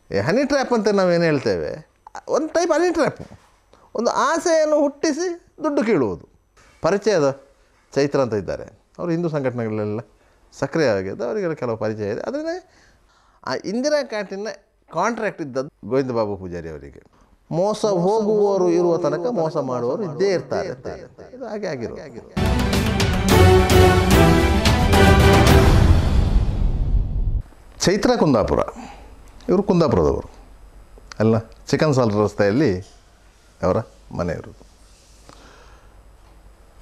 ಈ honey trap ಅಂತ ನಾವೇನು ಹೇಳ್ತೇವೆ, ಒಂದು ಟೈಪ್ ಹನಿ ಟ್ರ್ಯಾಪ್. ಒಂದು ಆಸೆಯನ್ನು ಹುಟ್ಟಿಸಿ ದುಡ್ಡು ಕೀಳುವುದು. ಪರಿಚಯದ ಚೈತ್ರ ಅಂತ ಇದ್ದಾರೆ, ಅವರು ಹಿಂದೂ ಸಂಘಟನೆಗಳೆಲ್ಲ ಸಕ್ರಿಯವಾಗಿದ್ದು, ಅವರಿಗೆಲ್ಲ ಕೆಲವು ಪರಿಚಯ ಇದೆ. ಅದನ್ನೇ ಆ ಇಂದಿರಾ ಕ್ಯಾಂಟೀನ್ನ ಕಾಂಟ್ರಾಕ್ಟ್ ಇದ್ದದ್ದು ಗೋವಿಂದ ಬಾಬು ಪೂಜಾರಿ ಅವರಿಗೆ. ಮೋಸ ಹೋಗುವವರು ಇರುವ ತನಕ ಮೋಸ ಮಾಡುವವರು ಇದ್ದೇ ಇರ್ತಾರೆ. ಇದು ಹಾಗೆ ಆಗಿರೋ. ಚೈತ್ರ ಕುಂದಾಪುರ, ಇವರು ಕುಂದಾಪುರದವರು ಅಲ್ಲ, ಚಿಕನ್ ಸಾಲ್ ರಸ್ತೆಯಲ್ಲಿ ಅವರ ಮನೆ ಇರೋದು.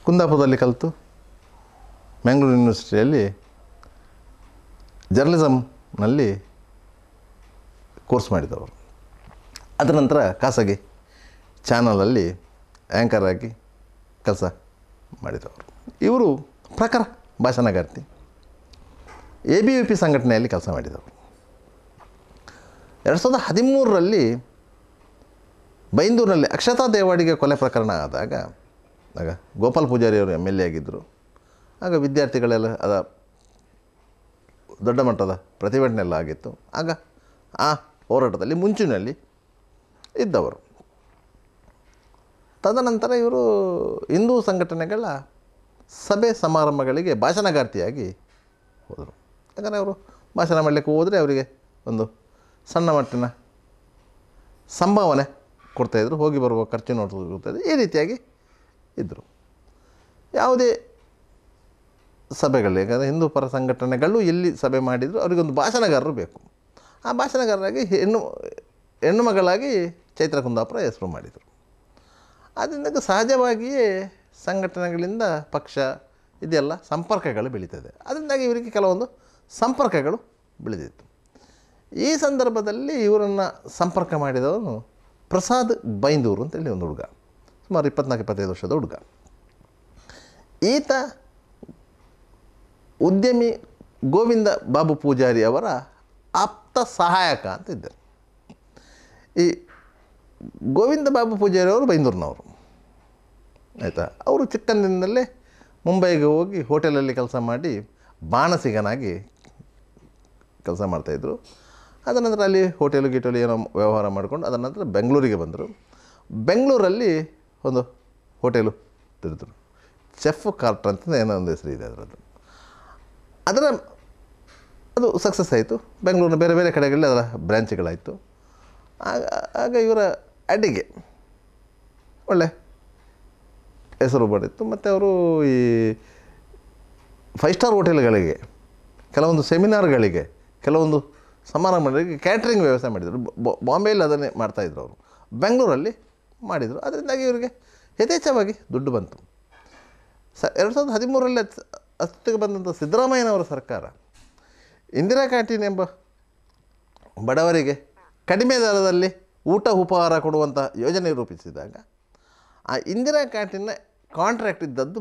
ಕುಂದಾಪುರದಲ್ಲಿ ಕಲಿತು ಮ್ಯಾಂಗ್ಳೂರು ಯೂನಿವರ್ಸಿಟಿಯಲ್ಲಿ ಜರ್ನಲಿಸಮ್ನಲ್ಲಿ ಕೋರ್ಸ್ ಮಾಡಿದವರು. ಅದರ ನಂತರ ಖಾಸಗಿ ಚಾನಲಲ್ಲಿ ಆ್ಯಂಕರ್ ಆಗಿ ಕೆಲಸ ಮಾಡಿದವರು. ಇವರು ಪ್ರಖರ ಭಾಷಣಗಾರ್ತಿ, ABVP ಸಂಘಟನೆಯಲ್ಲಿ ಕೆಲಸ ಮಾಡಿದವರು. 2013ರಲ್ಲಿ ಬೈಂದೂರಿನಲ್ಲಿ ಅಕ್ಷತಾ ದೇವಾಡಿಗೆ ಕೊಲೆ ಪ್ರಕರಣ ಆಗ ಗೋಪಾಲ್ ಪೂಜಾರಿಯವರು MLA ಆಗಿದ್ದರು. ಆಗ ವಿದ್ಯಾರ್ಥಿಗಳೆಲ್ಲ ಅದ ದೊಡ್ಡ ಮಟ್ಟದ ಪ್ರತಿಭಟನೆ ಎಲ್ಲ ಆಗಿತ್ತು. ಆಗ ಆ ಹೋರಾಟದಲ್ಲಿ ಮುಂಚಿನಲ್ಲಿ ಇದ್ದವರು. ತದನಂತರ ಇವರು ಹಿಂದೂ ಸಂಘಟನೆಗಳ ಸಭೆ ಸಮಾರಂಭಗಳಿಗೆ ಭಾಷಣಗಾರ್ತಿಯಾಗಿ ಹೋದರು. ಯಾಕಂದರೆ ಅವರು ಭಾಷಣ ಮಾಡಲಿಕ್ಕೆ ಹೋದರೆ ಅವರಿಗೆ ಒಂದು ಸಣ್ಣ ಮಟ್ಟಿನ ಸಂಭಾವನೆ ಕೊಡ್ತಾಯಿದ್ರು, ಹೋಗಿ ಬರುವ ಖರ್ಚು ನೋಡ್ತಾಯಿದ್ರು. ಈ ರೀತಿಯಾಗಿ ಇದ್ದರು. ಯಾವುದೇ ಸಭೆಗಳು, ಯಾಕಂದರೆ ಹಿಂದೂ ಪರ ಸಂಘಟನೆಗಳು ಎಲ್ಲಿ ಸಭೆ ಮಾಡಿದರೂ ಅವರಿಗೊಂದು ಭಾಷಣಗಾರರು ಬೇಕು. ಆ ಭಾಷಣಗಾರರಾಗಿ ಹೆಣ್ಣು ಮಗಳಾಗಿ ಚೈತ್ರ ಕುಂದಾಪುರ ಹೆಸರು ಮಾಡಿದರು. ಅದರಿಂದ ಸಹಜವಾಗಿಯೇ ಸಂಘಟನೆಗಳಿಂದ ಪಕ್ಷ ಇದೆಲ್ಲ ಸಂಪರ್ಕಗಳು ಬೆಳೀತದೆ. ಅದರಿಂದಾಗಿ ಇವರಿಗೆ ಕೆಲವೊಂದು ಸಂಪರ್ಕಗಳು ಬೆಳೆದಿತ್ತು. ಈ ಸಂದರ್ಭದಲ್ಲಿ ಇವರನ್ನು ಸಂಪರ್ಕ ಮಾಡಿದವನು ಪ್ರಸಾದ್ ಬೈಂದೂರು ಅಂತೇಳಿ ಒಂದು ಹುಡುಗ, ಸುಮಾರು 24-25 ವರ್ಷದ ಹುಡುಗ. ಈತ ಉದ್ಯಮಿ ಗೋವಿಂದ ಬಾಬು ಪೂಜಾರಿ ಅವರ ಆಪ್ತ ಸಹಾಯಕ ಅಂತ ಇದ್ದರು. ಈ ಗೋವಿಂದ ಬಾಬು ಪೂಜಾರಿ ಅವರು ಬೈಂದೂರಿನವರು, ಆಯಿತಾ. ಅವರು ಚಿಕ್ಕಂದಿನದಲ್ಲೇ ಮುಂಬೈಗೆ ಹೋಗಿ ಹೋಟೆಲಲ್ಲಿ ಕೆಲಸ ಮಾಡಿ ಬಾಣಸಿಗನಾಗಿ ಕೆಲಸ ಮಾಡ್ತಾಯಿದ್ರು. ಅದರ ನಂತರ ಅಲ್ಲಿ ಹೋಟೆಲು ಗೀಟೆಲು ಏನೋ ವ್ಯವಹಾರ ಮಾಡಿಕೊಂಡು ಅದರ ನಂತರ ಬೆಂಗಳೂರಿಗೆ ಬಂದರು. ಬೆಂಗಳೂರಲ್ಲಿ ಒಂದು ಹೋಟೆಲು ತೆರೆದರು, ಚೆಫ್ ಕಾರ್ಟರ್ ಅಂತ ಏನೋ ಒಂದು ಹೆಸರು ಇದೆ ಅದರ ಅದು ಸಕ್ಸಸ್ ಆಯಿತು. ಬೆಂಗಳೂರಿನ ಬೇರೆ ಬೇರೆ ಕಡೆಗಳಲ್ಲಿ ಅದರ ಬ್ರ್ಯಾಂಚ್ಗಳಾಯಿತು. ಆಗ ಇವರ ಅಡಿಗೆ ಒಳ್ಳೆ ಹೆಸರು ಪಡಿತ್ತು. ಮತ್ತು ಅವರು ಈ 5 ಸ್ಟಾರ್ ಹೋಟೆಲ್ಗಳಿಗೆ, ಕೆಲವೊಂದು ಸೆಮಿನಾರ್ಗಳಿಗೆ, ಕೆಲವೊಂದು ಸಮಾರಂಭಗಳಿಗೆ ಕ್ಯಾಟ್ರಿಂಗ್ ವ್ಯವಸ್ಥೆ ಮಾಡಿದರು. ಬಾಂಬೆಯಲ್ಲಿ ಅದನ್ನೇ ಮಾಡ್ತಾಯಿದ್ರು ಅವರು, ಬೆಂಗಳೂರಲ್ಲಿ ಮಾಡಿದರು. ಅದರಿಂದಾಗಿ ಇವರಿಗೆ ಯಥೇಚ್ಛವಾಗಿ ದುಡ್ಡು ಬಂತು. 2013ರಲ್ಲಿ ಅಸ್ತಿತ್ವಕ್ಕೆ ಬಂದಂಥ ಸಿದ್ದರಾಮಯ್ಯನವರ ಸರ್ಕಾರ ಇಂದಿರಾ ಕ್ಯಾಂಟೀನ್ ಎಂಬ ಬಡವರಿಗೆ ಕಡಿಮೆ ದರದಲ್ಲಿ ಊಟ ಉಪಹಾರ ಕೊಡುವಂಥ ಯೋಜನೆ ರೂಪಿಸಿದಾಗ ಆ ಇಂದಿರಾ ಕ್ಯಾಂಟೀನ್ನ ಕಾಂಟ್ರಾಕ್ಟ್ ಇದ್ದದ್ದು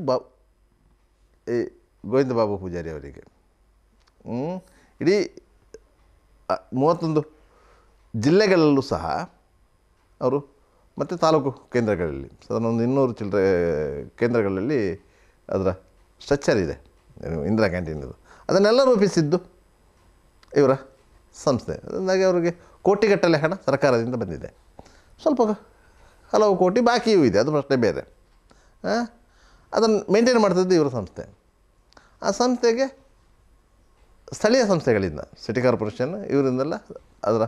ಈ ಗೋವಿಂದ ಬಾಬು ಪೂಜಾರಿ ಅವರಿಗೆ. ಇಡೀ 31 ಜಿಲ್ಲೆಗಳಲ್ಲೂ ಸಹ ಅವರು, ಮತ್ತು ತಾಲೂಕು ಕೇಂದ್ರಗಳಲ್ಲಿ ಸಾಧಾರಣ ಒಂದು 200 ಚಿಲ್ಲರೆ ಕೇಂದ್ರಗಳಲ್ಲಿ ಅದರ ಸ್ಟ್ರಕ್ಚರ್ ಇದೆ ಇಂದಿರಾ ಕ್ಯಾಂಟೀನದು. ಅದನ್ನೆಲ್ಲ ರೂಪಿಸಿದ್ದು ಇವರ ಸಂಸ್ಥೆ. ಅದರಿಂದಾಗಿ ಅವರಿಗೆ ಕೋಟಿಗಟ್ಟಲೆ ಹಣ ಸರ್ಕಾರದಿಂದ ಬಂದಿದೆ. ಸ್ವಲ್ಪ ಹಲವು ಕೋಟಿ ಬಾಕಿಯೂ ಇದೆ, ಅದು ಪ್ರಶ್ನೆ ಬೇರೆ. ಅದನ್ನು ಮೇಂಟೈನ್ ಮಾಡ್ತಿದ್ದು ಇವರ ಸಂಸ್ಥೆ. ಆ ಸಂಸ್ಥೆಗೆ ಸ್ಥಳೀಯ ಸಂಸ್ಥೆಗಳಿಂದ, ಸಿಟಿ ಕಾರ್ಪೊರೇಷನ್ ಇವರಿಂದೆಲ್ಲ ಅದರ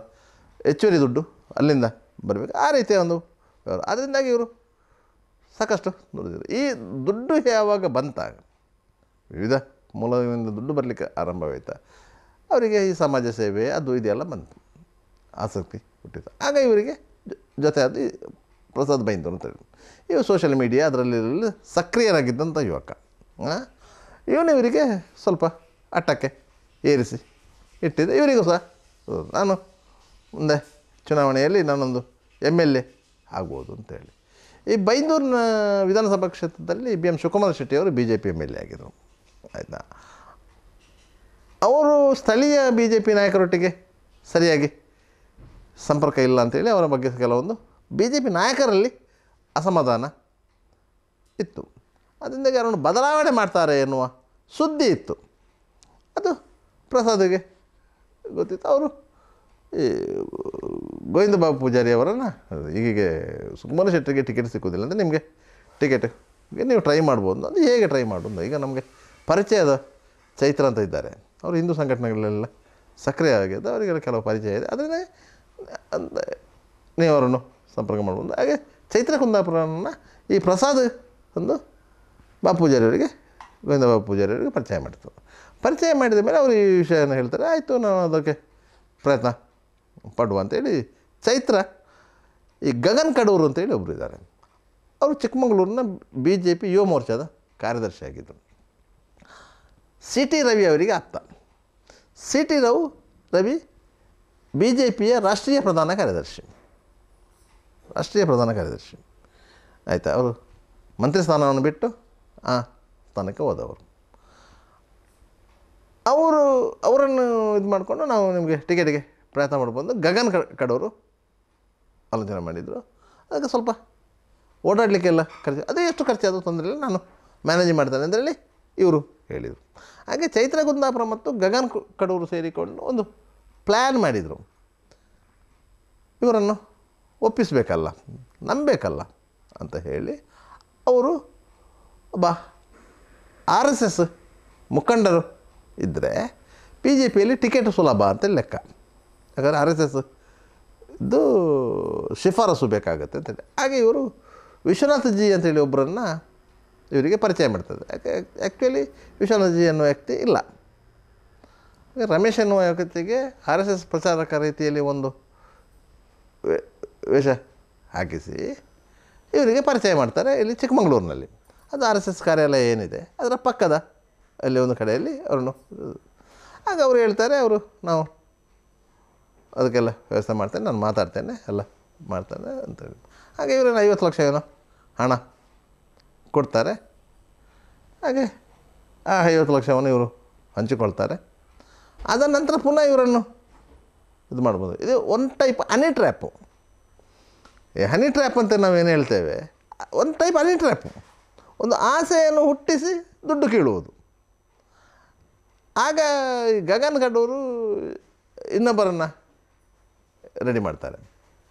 ಹೆಚ್ಚುವರಿ ದುಡ್ಡು ಅಲ್ಲಿಂದ ಬರಬೇಕು. ಆ ರೀತಿಯ ಒಂದು ವ್ಯವಹಾರ. ಅದರಿಂದಾಗಿ ಇವರು ಸಾಕಷ್ಟು ದುಡಿದಿದ್ರು. ಈ ದುಡ್ಡು ಯಾವಾಗ ಬಂತಾಗ, ವಿವಿಧ ಮೂಲಗಳಿಂದ ದುಡ್ಡು ಬರಲಿಕ್ಕೆ ಆರಂಭವಾಯ್ತಾ, ಅವರಿಗೆ ಈ ಸಮಾಜ ಸೇವೆ ಅದು ಇದೆಲ್ಲ ಬಂತು, ಆಸಕ್ತಿ ಹುಟ್ಟಿತು. ಆಗ ಇವರಿಗೆ ಜೊತೆ ಅದು ಪ್ರಸಾದ್ ಬೈಂದೂರು ಅಂತ ಹೇಳಿ, ಇವು ಸೋಷಿಯಲ್ ಮೀಡಿಯಾ ಅದರಲ್ಲಿ ಸಕ್ರಿಯರಾಗಿದ್ದಂಥ ಯುವಕ. ಇವನು ಇವರಿಗೆ ಸ್ವಲ್ಪ ಅಟ್ಟಕ್ಕೆ ಏರಿಸಿ ಇಟ್ಟಿದ್ದೆ. ಇವರಿಗೂ ಸಹ ನಾನು ಮುಂದೆ ಚುನಾವಣೆಯಲ್ಲಿ ನಾನೊಂದು MLA ಆಗ್ಬೋದು ಅಂತೇಳಿ. ಈ ಬೈಂದೂರಿನ ವಿಧಾನಸಭಾ ಕ್ಷೇತ್ರದಲ್ಲಿ BM ಶಿವಕುಮಾರ ಶೆಟ್ಟಿಯವರು BJP MLA ಆಗಿದ್ದರು, ಆಯಿತಾ. ಅವರು ಸ್ಥಳೀಯ BJP ನಾಯಕರೊಟ್ಟಿಗೆ ಸರಿಯಾಗಿ ಸಂಪರ್ಕ ಇಲ್ಲ ಅಂಥೇಳಿ ಅವರ ಬಗ್ಗೆ ಕೆಲವೊಂದು BJP ನಾಯಕರಲ್ಲಿ ಅಸಮಾಧಾನ ಇತ್ತು. ಅದರಿಂದಾಗಿ ಅವರನ್ನು ಬದಲಾವಣೆ ಮಾಡ್ತಾರೆ ಎನ್ನುವ ಸುದ್ದಿ ಇತ್ತು. ಅದು ಪ್ರಸಾದ್ಗೆ ಗೊತ್ತಿತ್ತು. ಅವರು ಈ ಗೋವಿಂದ ಬಾಬು ಪೂಜಾರಿ ಅವರನ್ನು ಹೀಗೆ ಸುಕುಮಾರ್ ಶೆಟ್ಟರಿಗೆ ಟಿಕೆಟ್ ಸಿಕ್ಕೋದಿಲ್ಲ ಅಂದರೆ ನಿಮಗೆ ಟಿಕೆಟ್ ನೀವು ಟ್ರೈ ಮಾಡ್ಬೋದು. ಅದು ಹೇಗೆ ಟ್ರೈ ಮಾಡೋದು? ಈಗ ನಮಗೆ ಪರಿಚಯದ ಚೈತ್ರ ಅಂತ ಇದ್ದಾರೆ, ಅವರು ಹಿಂದೂ ಸಂಘಟನೆಗಳೆಲ್ಲ ಸಕ್ರಿಯ ಆಗಿದೆ, ಅವರಿಗೆಲ್ಲ ಕೆಲವು ಪರಿಚಯ ಇದೆ, ಅದನ್ನೇ ನೀವು ಅವರನ್ನು ಸಂಪರ್ಕ ಮಾಡ್ಬೋದು. ಹಾಗೆ ಚೈತ್ರ ಕುಂದಾಪುರನ ಈ ಪ್ರಸಾದ್ ಒಂದು ಬಾಬು ಪೂಜಾರಿಯವರಿಗೆ, ಗೋವಿಂದ ಬಾಬು ಪೂಜಾರಿಯವರಿಗೆ ಪರಿಚಯ ಮಾಡಿದ ಮೇಲೆ ಅವರು ಈ ವಿಷಯನ ಹೇಳ್ತಾರೆ. ಆಯಿತು, ನಾವು ಅದಕ್ಕೆ ಪ್ರಯತ್ನ ಪಡುವ ಅಂತೇಳಿ ಚೈತ್ರ ಈ ಗಗನ್ ಕಡೂರು ಅಂತೇಳಿ ಒಬ್ಬರು ಇದ್ದಾರೆ, ಅವರು ಚಿಕ್ಕಮಗಳೂರಿನ BJP ಯುವ ಮೋರ್ಚಾದ ಕಾರ್ಯದರ್ಶಿಯಾಗಿದ್ದರು. CT ರವಿ ಅವರಿಗೆ ಆಪ್ತ. CT ರವಿ BJPಯ ರಾಷ್ಟ್ರೀಯ ಪ್ರಧಾನ ಕಾರ್ಯದರ್ಶಿ. ಆಯಿತಾ, ಅವರು ಮಂತ್ರಿ ಸ್ಥಾನವನ್ನು ಬಿಟ್ಟು ಆ ಸ್ಥಾನಕ್ಕೆ ಹೋದವರು. ಅವರನ್ನು ಇದು ಮಾಡಿಕೊಂಡು ನಾವು ನಿಮಗೆ ಟಿಕೆಟಿಗೆ ಪ್ರಯತ್ನ ಮಾಡ್ಬೋದು. ಗಗನ್ ಕಡೂರು ಆಲೋಚನೆ ಮಾಡಿದರು. ಅದಕ್ಕೆ ಸ್ವಲ್ಪ ಓಡಾಡಲಿಕ್ಕೆಲ್ಲ ಖರ್ಚು, ಅದೇ ಎಷ್ಟು ಖರ್ಚಾದರೂ ತೊಂದರೆ ಇಲ್ಲ, ನಾನು ಮ್ಯಾನೇಜ್ ಮಾಡ್ತೇನೆ ಅಂತೇಳಿ ಇವರು ಹೇಳಿದರು. ಹಾಗೆ ಚೈತ್ರ ಕುಂದಾಪುರ ಮತ್ತು ಗಗನ್ ಕಡೂರು ಸೇರಿಕೊಂಡು ಒಂದು ಪ್ಲ್ಯಾನ್ ಮಾಡಿದರು. ಇವರನ್ನು ಒಪ್ಪಿಸಬೇಕಲ್ಲ, ನಂಬಬೇಕಲ್ಲ ಅಂತ ಹೇಳಿ ಅವರು ಒಬ್ಬ RSS ಮುಖಂಡರು ಇದ್ದರೆ BJPಯಲ್ಲಿ ಟಿಕೆಟ್ ಸುಲಭ ಅಂತ ಲೆಕ್ಕ. ಯಾಕಂದರೆ RSS ಇದು ಶಿಫಾರಸು ಬೇಕಾಗುತ್ತೆ ಅಂತೇಳಿ. ಹಾಗೆ ಇವರು ವಿಶ್ವನಾಥ್ ಜಿ ಅಂತೇಳಿ ಒಬ್ಬರನ್ನು ಇವರಿಗೆ ಪರಿಚಯ ಮಾಡ್ತದೆ. ಯಾಕೆ ಆ್ಯಕ್ಚುಲಿ ವಿಶ್ವನಾಥ್ ಜಿ ಅನ್ನೋ ವ್ಯಕ್ತಿ ಇಲ್ಲ. ರಮೇಶ್ ಅನ್ನುವ ವ್ಯಕ್ತಿಗೆ RSS ಪ್ರಚಾರಕ ರೀತಿಯಲ್ಲಿ ಒಂದು ವೇಷ ಹಾಕಿಸಿ ಇವರಿಗೆ ಪರಿಚಯ ಮಾಡ್ತಾರೆ ಇಲ್ಲಿ ಚಿಕ್ಕಮಗಳೂರಿನಲ್ಲಿ. ಅದು RSS ಕಾರ್ಯಾಲಯ ಏನಿದೆ ಅದರ ಪಕ್ಕದ ಅಲ್ಲಿ ಒಂದು ಕಡೆಯಲ್ಲಿ ಅವರನ್ನು. ಆಗ ಅವರು ಹೇಳ್ತಾರೆ, ನಾವು ಅದಕ್ಕೆಲ್ಲ ವ್ಯವಸ್ಥೆ ಮಾಡ್ತೇನೆ, ನಾನು ಮಾತಾಡ್ತೇನೆ, ಎಲ್ಲ ಮಾಡ್ತೇನೆ ಅಂತೇಳಿ. ಹಾಗೆ ಇವರೇನು 50 ಲಕ್ಷ ಏನೋ ಹಣ ಕೊಡ್ತಾರೆ. ಹಾಗೆ ಆ 50 ಲಕ್ಷವನ್ನು ಇವರು ಹಂಚಿಕೊಳ್ತಾರೆ. ಅದರ ನಂತರ ಪುನಃ ಇವರನ್ನು ಇದು ಮಾಡ್ಬೋದು. ಇದು ಒಂದು ಟೈಪ್ ಹನಿ ಟ್ರ್ಯಾಪು. ಹನಿ ಟ್ರ್ಯಾಪ್ ಅಂತ ನಾವೇನು ಹೇಳ್ತೇವೆ, ಒಂದು ಟೈಪ್ ಹನಿ ಟ್ರ್ಯಾಪು. ಒಂದು ಆಸೆಯನ್ನು ಹುಟ್ಟಿಸಿ ದುಡ್ಡು ಕೀಳುವುದು. ಆಗ ಈ ಗಗನ್ ಕಡೂರು ಇನ್ನೊಬ್ಬರನ್ನು ರೆಡಿ ಮಾಡ್ತಾರೆ.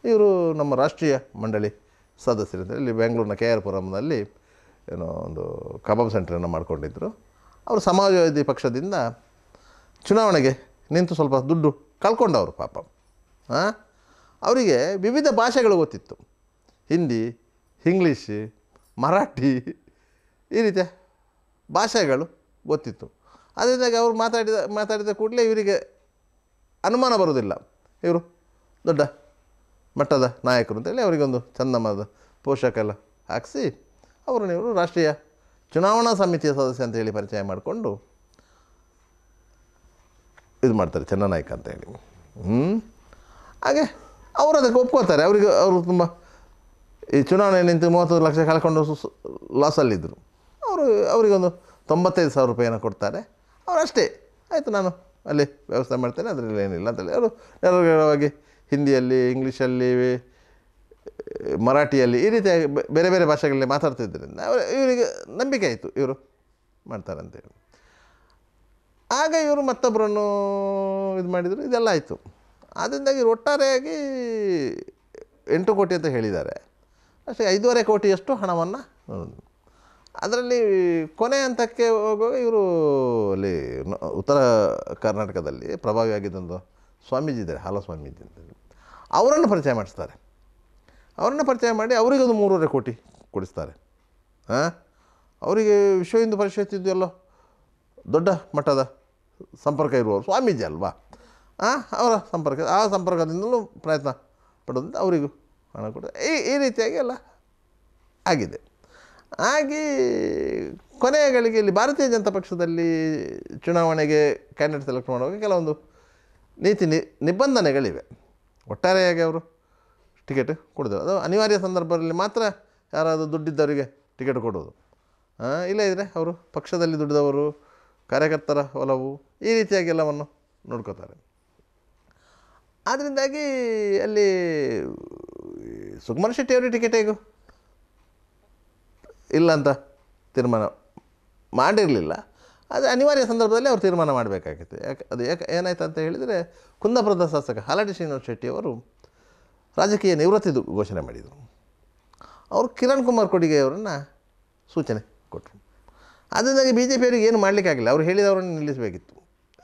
ಇವರು ನಮ್ಮ ರಾಷ್ಟ್ರೀಯ ಮಂಡಳಿ ಸದಸ್ಯರಿದ್ದಾರೆ. ಇಲ್ಲಿ ಬೆಂಗಳೂರಿನ KR ಪುರಂನಲ್ಲಿ ಏನೋ ಒಂದು ಕಬಾಬ್ ಸೆಂಟ್ರನ್ನು ಮಾಡ್ಕೊಂಡಿದ್ದರು. ಅವರು ಸಮಾಜವಾದಿ ಪಕ್ಷದಿಂದ ಚುನಾವಣೆಗೆ ನಿಂತು ಸ್ವಲ್ಪ ದುಡ್ಡು ಕಳ್ಕೊಂಡವರು ಪಾಪ. ಅವರಿಗೆ ವಿವಿಧ ಭಾಷೆಗಳು ಗೊತ್ತಿತ್ತು, ಹಿಂದಿ, ಇಂಗ್ಲೀಷ್, ಮರಾಠಿ, ಈ ರೀತಿಯ ಭಾಷೆಗಳು ಗೊತ್ತಿತ್ತು. ಅದರಿಂದಾಗಿ ಅವರು ಮಾತಾಡಿದ ಕೂಡಲೇ ಇವರಿಗೆ ಅನುಮಾನ ಬರೋದಿಲ್ಲ, ಇವರು ದೊಡ್ಡ ಮಟ್ಟದ ನಾಯಕರು ಅಂತೇಳಿ ಅವರಿಗೊಂದು ಚಂದಮಾದ ಪೋಷಕ ಎಲ್ಲ ಹಾಕಿಸಿ ಅವರನ್ನು ಇವರು ರಾಷ್ಟ್ರೀಯ ಚುನಾವಣಾ ಸಮಿತಿಯ ಸದಸ್ಯ ಅಂತೇಳಿ ಪರಿಚಯ ಮಾಡಿಕೊಂಡು ಇದು ಮಾಡ್ತಾರೆ, ಚನ್ನನಾಯ್ಕ ಅಂತೇಳಿ. ಹಾಗೆ ಅವರು ಅದಕ್ಕೆ ಒಪ್ಕೋತಾರೆ. ಅವರು ತುಂಬ ಈ ಚುನಾವಣೆ ನಿಂತು 30 ಲಕ್ಷ ಕಳ್ಕೊಂಡು ಲಾಸಲ್ಲಿದ್ದರು. ಅವರಿಗೊಂದು 95,000 ರೂಪಾಯಿಯನ್ನು ಕೊಡ್ತಾರೆ. ಅವರು ಅಷ್ಟೇ, ಆಯಿತು ನಾನು ಅಲ್ಲಿ ವ್ಯವಸ್ಥೆ ಮಾಡ್ತೇನೆ, ಅದರಲ್ಲಿ ಏನಿಲ್ಲ ಅಂತೇಳಿ ಅವರು ನೇರವಾಗಿ ಹಿಂದಿಯಲ್ಲಿ, ಇಂಗ್ಲೀಷಲ್ಲಿ, ಮರಾಠಿಯಲ್ಲಿ ಈ ರೀತಿಯಾಗಿ ಬೇರೆ ಬೇರೆ ಭಾಷೆಗಳಲ್ಲಿ ಮಾತಾಡ್ತಿದ್ದರಿಂದ ಇವರಿಗೆ ನಂಬಿಕೆ ಆಯಿತು, ಇವರು ಮಾಡ್ತಾರೆ ಅಂತೇಳಿ. ಆಗ ಇವರು ಮತ್ತೊಬ್ಬರನ್ನು ಇದು ಮಾಡಿದರು. ಇದೆಲ್ಲ ಆಯಿತು. ಅದರಿಂದಾಗಿ ಒಟ್ಟಾರೆಯಾಗಿ 8 ಕೋಟಿ ಅಂತ ಹೇಳಿದ್ದಾರೆ. ಅಷ್ಟೇ 5.5 ಕೋಟಿಯಷ್ಟು ಹಣವನ್ನು ಅದರಲ್ಲಿ ಕೊನೆ ಹಂತಕ್ಕೆ ಹೋಗುವಾಗ ಇವರು ಅಲ್ಲಿ ಉತ್ತರ ಕರ್ನಾಟಕದಲ್ಲಿ ಪ್ರಭಾವಿಯಾಗಿದ್ದೊಂದು ಸ್ವಾಮೀಜಿ ಇದ್ದಾರೆ, ಹಾಲಸ್ವಾಮೀಜಿ ಅಂತೇಳಿ, ಅವರನ್ನು ಪರಿಚಯ ಮಾಡಿಸ್ತಾರೆ. ಅವರನ್ನು ಪರಿಚಯ ಮಾಡಿ ಅವರಿಗೊಂದು 3.5 ಕೋಟಿ ಕೊಡಿಸ್ತಾರೆ. ಅವರಿಗೆ ವಿಶ್ವ ಹಿಂದೂ ಪರಿಷತ್ ಇದೆಯಲ್ಲೋ ದೊಡ್ಡ ಮಟ್ಟದ ಸಂಪರ್ಕ ಇರುವವರು, ಸ್ವಾಮೀಜಿ ಅಲ್ವಾ, ಅವರ ಸಂಪರ್ಕದಿಂದಲೂ ಪ್ರಯತ್ನ ಪಡೋದ್ರಿಂದ ಅವರಿಗೂ ಹಣ ಕೊಡ್ತಾರೆ. ಈ ರೀತಿಯಾಗಿ ಎಲ್ಲ ಆಗಿದೆ. ಹಾಗೆ ಕೊನೆಯ ಗಳಿಗೆಯಲ್ಲಿ ಭಾರತೀಯ ಜನತಾ ಪಕ್ಷದಲ್ಲಿ ಚುನಾವಣೆಗೆ ಕ್ಯಾಂಡಿಡೇಟ್ ಸೆಲೆಕ್ಟ್ ಮಾಡುವಾಗ ಕೆಲವೊಂದು ನೀತಿ ನಿಬಂಧನೆಗಳಿವೆ. ಒಟ್ಟಾರೆಯಾಗಿ ಅವರು ಟಿಕೆಟ್ ಕೊಡೋದು, ಅದು ಅನಿವಾರ್ಯ ಸಂದರ್ಭದಲ್ಲಿ ಮಾತ್ರ ಯಾರಾದರೂ ದುಡ್ಡಿದ್ದವರಿಗೆ ಟಿಕೆಟ್ ಕೊಡೋದು. ಇಲ್ಲದಿದ್ದರೆ ಅವರು ಪಕ್ಷದಲ್ಲಿ ದುಡಿದವರು, ಕಾರ್ಯಕರ್ತರ ಒಲವು, ಈ ರೀತಿಯಾಗಿ ಎಲ್ಲವನ್ನು ನೋಡ್ಕೋತಾರೆ. ಆದ್ದರಿಂದಾಗಿ ಅಲ್ಲಿ ಸುಕುಮಾರ್ ಶೆಟ್ಟಿ ಅವರಿಗೆ ಟಿಕೆಟ್ ಹೇಗೂ ಇಲ್ಲ ಅಂತ ತೀರ್ಮಾನ ಮಾಡಿರಲಿಲ್ಲ. ಅದು ಅನಿವಾರ್ಯ ಸಂದರ್ಭದಲ್ಲಿ ಅವರು ತೀರ್ಮಾನ ಮಾಡಬೇಕಾಗಿತ್ತು. ಏನಾಯ್ತು ಅಂತ ಹೇಳಿದರೆ, ಕುಂದಾಪುರದ ಶಾಸಕ ಹಾಲಾಡಿ ಶ್ರೀನಿವಾಸ ಶೆಟ್ಟಿಯವರು ರಾಜಕೀಯ ನಿವೃತ್ತಿದು ಘೋಷಣೆ ಮಾಡಿದರು. ಅವರು ಕಿರಣ್ ಕುಮಾರ್ ಕೊಡಿಗೆ ಅವರನ್ನು ಸೂಚನೆ ಕೊಟ್ಟರು. ಅದರಿಂದಾಗಿ ಬಿ ಜೆ ಪಿಯವರಿಗೆ ಏನು ಮಾಡಲಿಕ್ಕಾಗಿಲ್ಲ. ಅವರು ಹೇಳಿದವರನ್ನು ನಿಲ್ಲಿಸಬೇಕಿತ್ತು.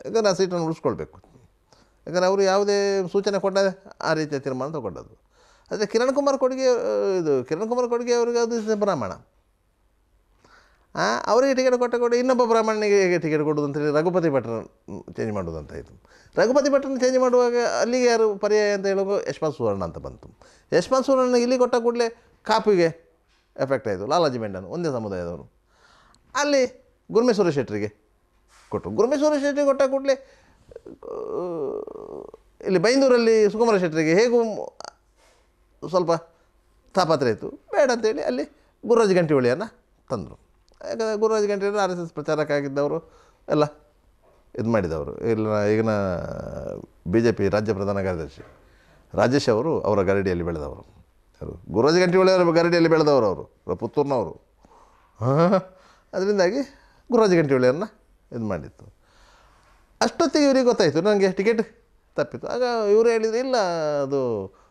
ಯಾಕಂದರೆ ಆ ಸೀಟನ್ನು ಉಳಿಸ್ಕೊಳ್ಬೇಕು. ಯಾಕಂದರೆ ಅವರು ಯಾವುದೇ ಸೂಚನೆ ಕೊಟ್ಟರೆ ಆ ರೀತಿಯ ತೀರ್ಮಾನ ತಗೊಂಡದ್ದು. ಆದರೆ ಕಿರಣ್ ಕುಮಾರ್ ಕೊಡಿಗೆ ಅವರಿಗೆ ಅದು ಬ್ರಾಹ್ಮಣ, ಅವರಿಗೆ ಟಿಕೆಟ್ ಕೊಟ್ಟ ಇನ್ನೊಬ್ಬ ಬ್ರಾಹ್ಮಣನಿಗೆ ಹೇಗೆ ಟಿಕೆಟ್ ಕೊಡೋದು ಅಂತೇಳಿ ರಘುಪತಿ ಭಟ್ರನ್ನು ಚೇಂಜ್ ಮಾಡೋದಂತಾಯಿತು. ರಘುಪತಿ ಭಟ್ರನ್ನು ಚೇಂಜ್ ಮಾಡುವಾಗ ಅಲ್ಲಿಗೆ ಯಾರು ಪರ್ಯಾಯ ಅಂತ ಹೇಳುವಾಗ ಯಶ್ವಂತ್ ಸುವರ್ಣ ಅಂತ ಬಂತು. ಯಶ್ವಂತ್ ಸುವರ್ಣ ಇಲ್ಲಿ ಕೊಟ್ಟ ಕೂಡಲೇ ಕಾಪಿಗೆ ಎಫೆಕ್ಟ್ ಆಯಿತು. ಲಾಲಾಜಿ ಮೆಂಡನ್ ಒಂದೇ ಸಮುದಾಯದವರು. ಅಲ್ಲಿ ಗುರುಮೇಶ್ವರ ಶೆಟ್ಟರಿಗೆ ಕೊಟ್ಟರು. ಗುರುಮೇಶ್ವರ ಶೆಟ್ಟರಿಗೆ ಕೊಟ್ಟ ಕೂಡಲೇ ಇಲ್ಲಿ ಬೈಂದೂರಲ್ಲಿ ಸುಕುಮಾರ ಶೆಟ್ಟರಿಗೆ ಹೇಗೂ ಸ್ವಲ್ಪ ತಾಪತ್ರೆ ಇತ್ತು, ಬೇಡ ಅಂತೇಳಿ ಅಲ್ಲಿ ಗುರುರಾಜ್ ಗಂಟಿಹೊಳಿಯನ್ನು ತಂದರು. ಯಾಕಂದರೆ ಗುರುರಾಜ್ ಗಂಟಿಹೊಳಿ RSS ಪ್ರಚಾರಕ್ಕಾಗಿದ್ದವರು ಎಲ್ಲ ಇದು ಮಾಡಿದವರು. ಈಗಿನ BJP ರಾಜ್ಯ ಪ್ರಧಾನ ಕಾರ್ಯದರ್ಶಿ ರಾಜೇಶ್ ಅವರು ಅವರ ಗರಡಿಯಲ್ಲಿ ಬೆಳೆದವರು. ಗುರುರಾಜ್ ಗಂಟಿಹೊಳಿ ಅವರ ಗರಡಿಯಲ್ಲಿ ಬೆಳೆದವರು, ಅವರು ಪುತ್ತೂರಿನವರು. ಅದರಿಂದಾಗಿ ಗುರುರಾಜ್ ಗಂಟಿಹೊಳಿಯನ್ನು ಇದು ಮಾಡಿತ್ತು. ಅಷ್ಟೊತ್ತಿಗೆ ಇವರಿಗೆ ಗೊತ್ತಾಯಿತು ನನಗೆ ಟಿಕೆಟ್ ತಪ್ಪಿತ್ತು. ಆಗ ಇವರು ಹೇಳಿದರು, ಇಲ್ಲ ಅದು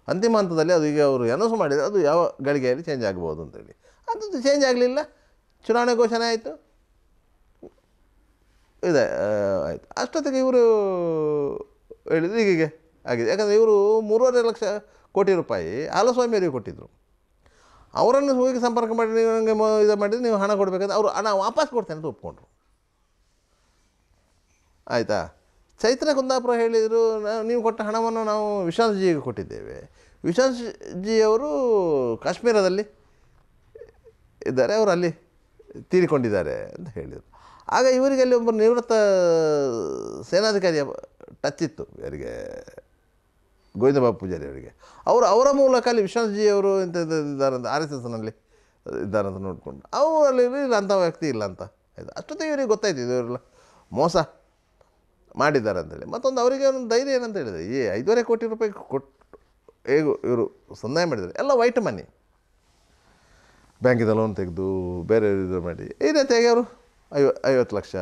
ಅಂತಿಮ ಹಂತದಲ್ಲಿ ಅದು ಈಗ ಅವರು ಅನೌನ್ಸ್ ಮಾಡಿದರೆ ಅದು ಯಾವ ಗಳಿಗೆಯಲ್ಲಿ ಚೇಂಜ್ ಆಗ್ಬೋದು ಅಂತೇಳಿ. ಅದು ಚೇಂಜ್ ಆಗಲಿಲ್ಲ. ಚುನಾವಣೆ ಘೋಷಣೆ ಆಯಿತು, ಇದೆ ಆಯಿತು. ಅಷ್ಟೊತ್ತಿಗೆ ಇವರು ಹೇಳಿದರು ಹೀಗೆ ಆಗಿದೆ. ಯಾಕಂದರೆ ಇವರು 3.5 ಲಕ್ಷ ಕೋಟಿ ರೂಪಾಯಿ ಹಾಲಸ್ವಾಮಿಯವರಿಗೆ ಕೊಟ್ಟಿದ್ದರು. ಅವರನ್ನು ಹೋಗಿ ಸಂಪರ್ಕ ಮಾಡಿ ನೀವು ನನಗೆ ಇದು ಮಾಡಿದರೆ ನೀವು ಹಣ ಕೊಡಬೇಕಂದ್ರೆ ಅವರು ಹಣ ವಾಪಸ್ ಕೊಡ್ತೇನೆ ಅಂತ ಒಪ್ಕೊಂಡ್ರು. ಆಯಿತಾ. ಚೈತ್ರ ಕುಂದಾಪುರ ಹೇಳಿದರು, ನೀವು ಕೊಟ್ಟ ಹಣವನ್ನು ನಾವು ವಿಶ್ವಾಸ್ ಜಿಗೆ ಕೊಟ್ಟಿದ್ದೇವೆ. ವಿಶ್ವಾಸ್ ಜಿಯವರು ಕಾಶ್ಮೀರದಲ್ಲಿ ಇದ್ದಾರೆ, ಅವರು ಅಲ್ಲಿ ತೀರಿಕೊಂಡಿದ್ದಾರೆ ಅಂತ ಹೇಳಿದರು. ಆಗ ಇವರಿಗೆ ಅಲ್ಲಿ ಒಬ್ಬರು ನಿವೃತ್ತ ಸೇನಾಧಿಕಾರಿಯ ಟಚ್ ಇತ್ತು, ಯಾರಿಗೆ ಗೋವಿಂದ ಬಾಬು ಪೂಜಾರಿ ಅವರಿಗೆ. ಅವರ ಮೂಲಕ ಅಲ್ಲಿ ವಿಶ್ವಾಸ್ ಜಿಯವರು ಇಂಥ ಇದ್ದಾರಂತ RSSನಲ್ಲಿ ಇದ್ದಾರಂತ ನೋಡಿಕೊಂಡು ಅವರಲ್ಲಿ ಇಲ್ಲ ಅಂಥ ವ್ಯಕ್ತಿ ಇಲ್ಲ ಅಂತ ಆಯಿತು. ಅಷ್ಟೊತ್ತಿಗೆ ಇವರಿಗೆ ಗೊತ್ತಾಯ್ತು ಇವರೆಲ್ಲ ಮೋಸ ಮಾಡಿದ್ದಾರೆ ಅಂತೇಳಿ. ಮತ್ತೊಂದು ಅವರಿಗೆ ಒಂದು ಧೈರ್ಯ ಏನಂತ ಹೇಳಿದರೆ, 5.5 ಕೋಟಿ ರೂಪಾಯಿ ಕೊಟ್ಟು ಹೇಗೂ ಇವರು ಸಂದಾಯ ಮಾಡಿದ್ದಾರೆ, ಎಲ್ಲ ವೈಟ್ ಮನಿ, ಬ್ಯಾಂಕಿಂದ ಲೋನ್ ತೆಗೆದು ಬೇರೆ ಇದು ಮಾಡಿ ಈ ರೀತಿಯಾಗಿ ಅವರು 50 ಲಕ್ಷ,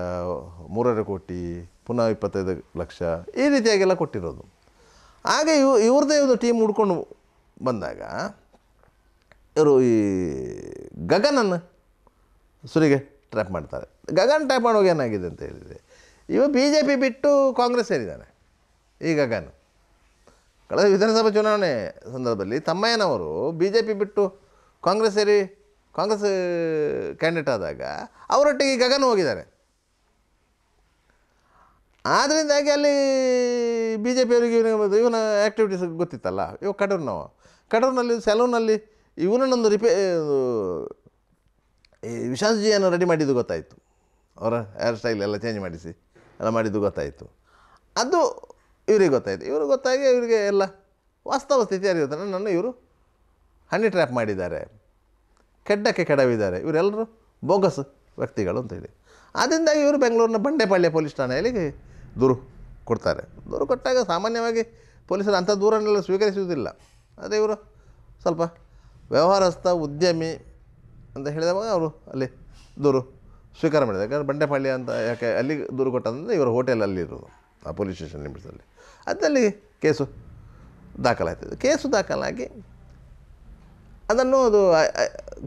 3.5 ಕೋಟಿ, ಪುನಃ 25 ಲಕ್ಷ ಈ ರೀತಿಯಾಗೆಲ್ಲ ಕೊಟ್ಟಿರೋದು. ಹಾಗೆ ಇವ್ರದ್ದೇ ಒಂದು ಟೀಮ್ ಹುಡ್ಕೊಂಡು ಬಂದಾಗ ಇವರು ಈ ಗಗನನ್ನು ಸುರಿಗೆ ಟ್ರ್ಯಾಪ್ ಮಾಡ್ತಾರೆ. ಗಗನ್ ಟ್ರ್ಯಾಪ್ ಮಾಡುವಾಗ ಏನಾಗಿದೆ ಅಂತ ಹೇಳಿದರೆ, BJP ಬಿಟ್ಟು ಕಾಂಗ್ರೆಸ್ ಸೇರಿದ್ದಾನೆ. ಈ ಗಗನ್ ಕಳೆದ ವಿಧಾನಸಭಾ ಚುನಾವಣೆ ಸಂದರ್ಭದಲ್ಲಿ ತಮ್ಮಯ್ಯನವರು BJP ಬಿಟ್ಟು ಕಾಂಗ್ರೆಸ್ ಕ್ಯಾಂಡಿಡೇಟ್ ಆದಾಗ ಅವರೊಟ್ಟಿಗೆ ಗಗನ್ ಹೋಗಿದ್ದಾರೆ. ಆದ್ದರಿಂದಾಗಿ ಅಲ್ಲಿ BJP ಅವರಿಗೆ ಇವನ ಆ್ಯಕ್ಟಿವಿಟೀಸ್ ಗೊತ್ತಿತ್ತಲ್ಲ. ಕಡೂರಿನಲ್ಲಿ ಸೆಲೂನಲ್ಲಿ ಇವನನ್ನೊಂದು ಈ ವಿಶಾಲ್ ಜಿಯನ್ನು ರೆಡಿ ಮಾಡಿದ್ದು ಗೊತ್ತಾಯಿತು. ಅವರ ಹೇರ್ ಸ್ಟೈಲ್ ಎಲ್ಲ ಚೇಂಜ್ ಮಾಡಿಸಿ ಎಲ್ಲ ಮಾಡಿದ್ದು ಗೊತ್ತಾಯಿತು. ಅದು ಇವರಿಗೆ ಗೊತ್ತಾಯಿತು. ಇವ್ರಿಗೆ ಗೊತ್ತಾಗಿ ಇವರಿಗೆ ಎಲ್ಲ ವಾಸ್ತವ ಸ್ಥಿತಿ ಅರಿಯುತ್ತೆ. ನನ್ನನ್ನು ಇವರು ಹನಿ ಟ್ರ್ಯಾಪ್ ಮಾಡಿದ್ದಾರೆ, ಕೆಡ್ಡಕ್ಕೆ ಕೆಡವಿದ್ದಾರೆ, ಇವರೆಲ್ಲರೂ ಬೋಗಸ್ ವ್ಯಕ್ತಿಗಳು ಅಂತೇಳಿ. ಅದರಿಂದಾಗಿ ಇವರು ಬೆಂಗಳೂರಿನ ಬಂಡೆಪಾಳ್ಯ ಪೊಲೀಸ್ ಠಾಣೆಯಲ್ಲಿ ದೂರು ಕೊಡ್ತಾರೆ. ದೂರು ಕೊಟ್ಟಾಗ ಸಾಮಾನ್ಯವಾಗಿ ಪೊಲೀಸರು ಅಂಥ ದೂರನ್ನೆಲ್ಲ ಸ್ವೀಕರಿಸುವುದಿಲ್ಲ. ಆದರೆ ಇವರು ಸ್ವಲ್ಪ ವ್ಯವಹಾರಸ್ಥ ಉದ್ಯಮಿ ಅಂತ ಹೇಳಿದಾಗ ಅವರು ಅಲ್ಲಿ ದೂರು ಸ್ವೀಕಾರ ಮಾಡಿದ್ದಾರೆ. ಯಾಕಂದರೆ ಬಂಡೆಪಾಳ್ಯ ಅಂತ ಯಾಕೆ ಅಲ್ಲಿ ದೂರು ಕೊಟ್ಟಂದರೆ ಇವರ ಹೋಟೆಲಲ್ಲಿರೋದು ಆ ಪೊಲೀಸ್ ಸ್ಟೇಷನ್ ಲಿಮಿಟ್ಸಲ್ಲಿ. ಅದರಲ್ಲಿ ಕೇಸು ದಾಖಲಾಗ್ತದೆ. ಕೇಸು ದಾಖಲಾಗಿ ಅದನ್ನು ಅದು